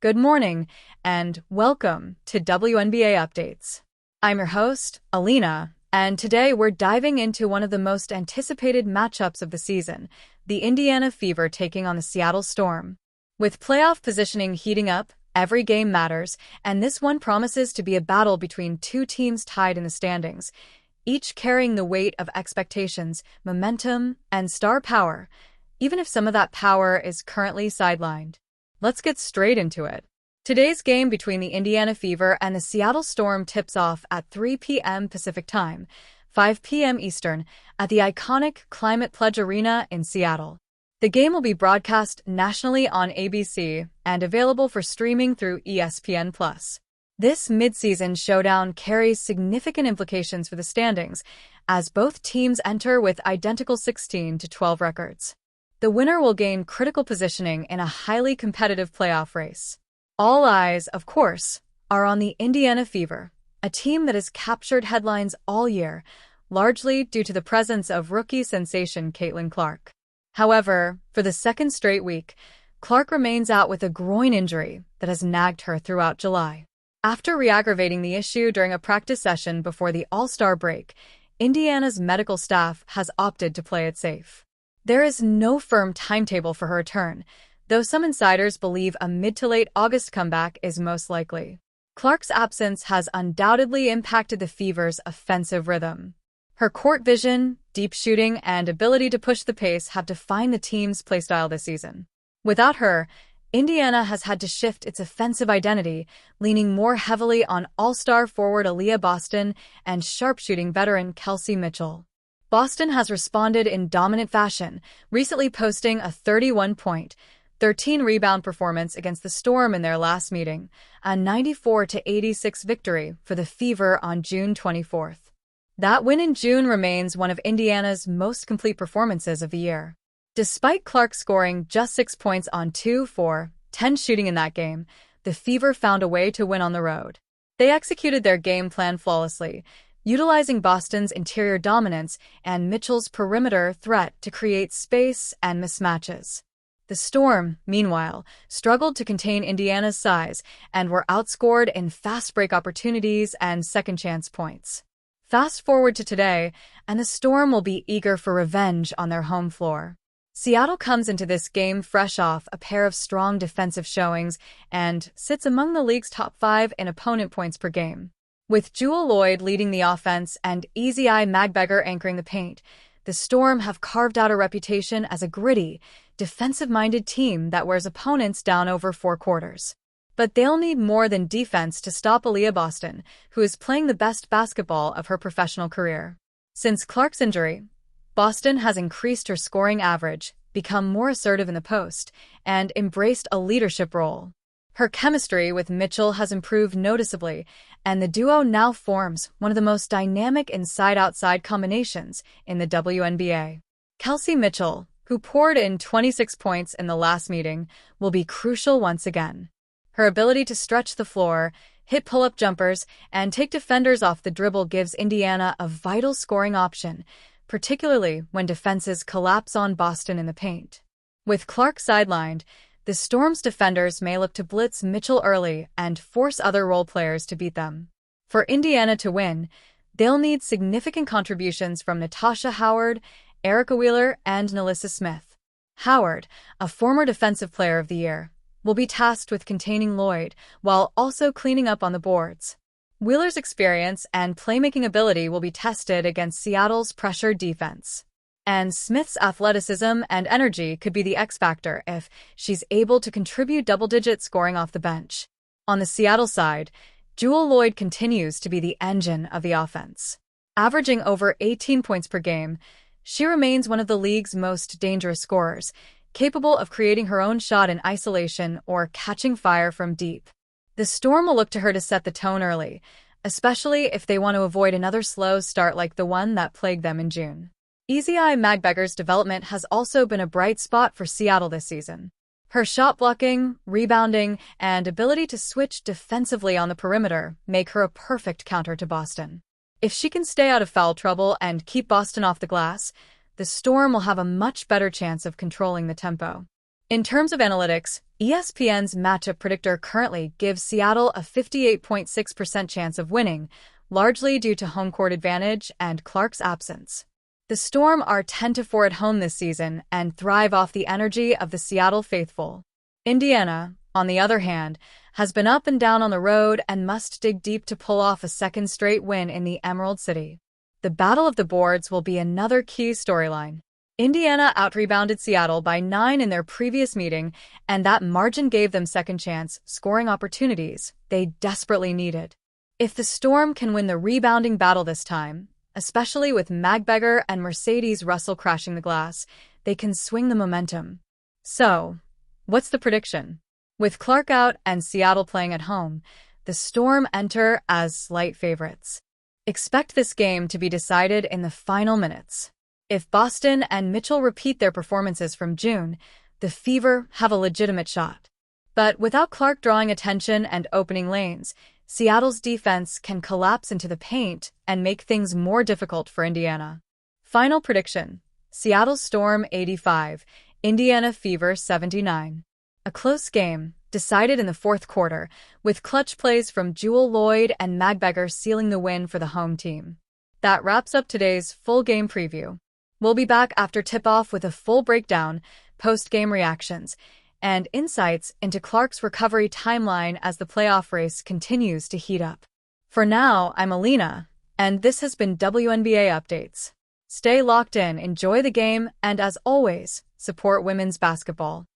Good morning, and welcome to WNBA Updates. I'm your host, Alina, and today we're diving into one of the most anticipated matchups of the season, the Indiana Fever taking on the Seattle Storm. With playoff positioning heating up, every game matters, and this one promises to be a battle between two teams tied in the standings, each carrying the weight of expectations, momentum, and star power, even if some of that power is currently sidelined. Let's get straight into it. Today's game between the Indiana Fever and the Seattle Storm tips off at 3 p.m. Pacific Time, 5 p.m. Eastern, at the iconic Climate Pledge Arena in Seattle. The game will be broadcast nationally on ABC and available for streaming through ESPN+. This midseason showdown carries significant implications for the standings, as both teams enter with identical 16-12 records. The winner will gain critical positioning in a highly competitive playoff race. All eyes, of course, are on the Indiana Fever, a team that has captured headlines all year, largely due to the presence of rookie sensation Caitlin Clark. However, for the second straight week, Clark remains out with a groin injury that has nagged her throughout July. After re-aggravating the issue during a practice session before the All-Star break, Indiana's medical staff has opted to play it safe. There is no firm timetable for her return, though some insiders believe a mid to late August comeback is most likely. Clark's absence has undoubtedly impacted the Fever's offensive rhythm. Her court vision, deep shooting, and ability to push the pace have defined the team's playstyle this season. Without her, Indiana has had to shift its offensive identity, leaning more heavily on all-star forward Aliyah Boston and sharpshooting veteran Kelsey Mitchell. Boston has responded in dominant fashion, recently posting a 31-point, 13-rebound performance against the Storm in their last meeting, a 94-86 victory for the Fever on June 24th. That win in June remains one of Indiana's most complete performances of the year. Despite Clark scoring just 6 points on 2-for-10 shooting in that game, the Fever found a way to win on the road. They executed their game plan flawlessly, utilizing Boston's interior dominance and Mitchell's perimeter threat to create space and mismatches. The Storm, meanwhile, struggled to contain Indiana's size and were outscored in fast break opportunities and second-chance points. Fast forward to today, and the Storm will be eager for revenge on their home floor. Seattle comes into this game fresh off a pair of strong defensive showings and sits among the league's top 5 in opponent points per game. With Jewell Loyd leading the offense and Easy Eye Magbeger anchoring the paint, the Storm have carved out a reputation as a gritty, defensive-minded team that wears opponents down over 4 quarters. But they'll need more than defense to stop Aliyah Boston, who is playing the best basketball of her professional career. Since Clark's injury, Boston has increased her scoring average, become more assertive in the post, and embraced a leadership role. Her chemistry with Mitchell has improved noticeably, and the duo now forms one of the most dynamic inside-outside combinations in the WNBA. Kelsey Mitchell, who poured in 26 points in the last meeting, will be crucial once again. Her ability to stretch the floor, hit pull-up jumpers, and take defenders off the dribble gives Indiana a vital scoring option, particularly when defenses collapse on Boston in the paint. With Clark sidelined, the Storm's defenders may look to blitz Mitchell early and force other role players to beat them. For Indiana to win, they'll need significant contributions from Natasha Howard, Erica Wheeler, and Nalissa Smith. Howard, a former Defensive Player of the Year, will be tasked with containing Loyd while also cleaning up on the boards. Wheeler's experience and playmaking ability will be tested against Seattle's pressure defense. And Smith's athleticism and energy could be the X-factor if she's able to contribute double-digit scoring off the bench. On the Seattle side, Jewell Loyd continues to be the engine of the offense. Averaging over 18 points per game, she remains one of the league's most dangerous scorers, capable of creating her own shot in isolation or catching fire from deep. The Storm will look to her to set the tone early, especially if they want to avoid another slow start like the one that plagued them in June. Easy Eye Magbeger's development has also been a bright spot for Seattle this season. Her shot blocking, rebounding, and ability to switch defensively on the perimeter make her a perfect counter to Boston. If she can stay out of foul trouble and keep Boston off the glass, the Storm will have a much better chance of controlling the tempo. In terms of analytics, ESPN's matchup predictor currently gives Seattle a 58.6% chance of winning, largely due to home court advantage and Clark's absence. The Storm are 10-4 at home this season and thrive off the energy of the Seattle faithful. Indiana, on the other hand, has been up and down on the road and must dig deep to pull off a second straight win in the Emerald City. The Battle of the Boards will be another key storyline. Indiana out-rebounded Seattle by 9 in their previous meeting, and that margin gave them second-chance scoring opportunities they desperately needed. If the Storm can win the rebounding battle this time, especially with Magbeger and Mercedes Russell crashing the glass, they can swing the momentum. So, what's the prediction? With Clark out and Seattle playing at home, the Storm enter as slight favorites. Expect this game to be decided in the final minutes. If Boston and Mitchell repeat their performances from June, the Fever have a legitimate shot. But without Clark drawing attention and opening lanes, Seattle's defense can collapse into the paint and make things more difficult for Indiana. Final prediction: Seattle Storm 85, Indiana Fever 79. A close game, decided in the fourth quarter, with clutch plays from Jewell Loyd and Magbeger sealing the win for the home team. That wraps up today's full game preview. We'll be back after tip-off with a full breakdown, post-game reactions, and insights into Clark's recovery timeline as the playoff race continues to heat up. For now, I'm Alina, and this has been WNBA Updates. Stay locked in, enjoy the game, and as always, support women's basketball.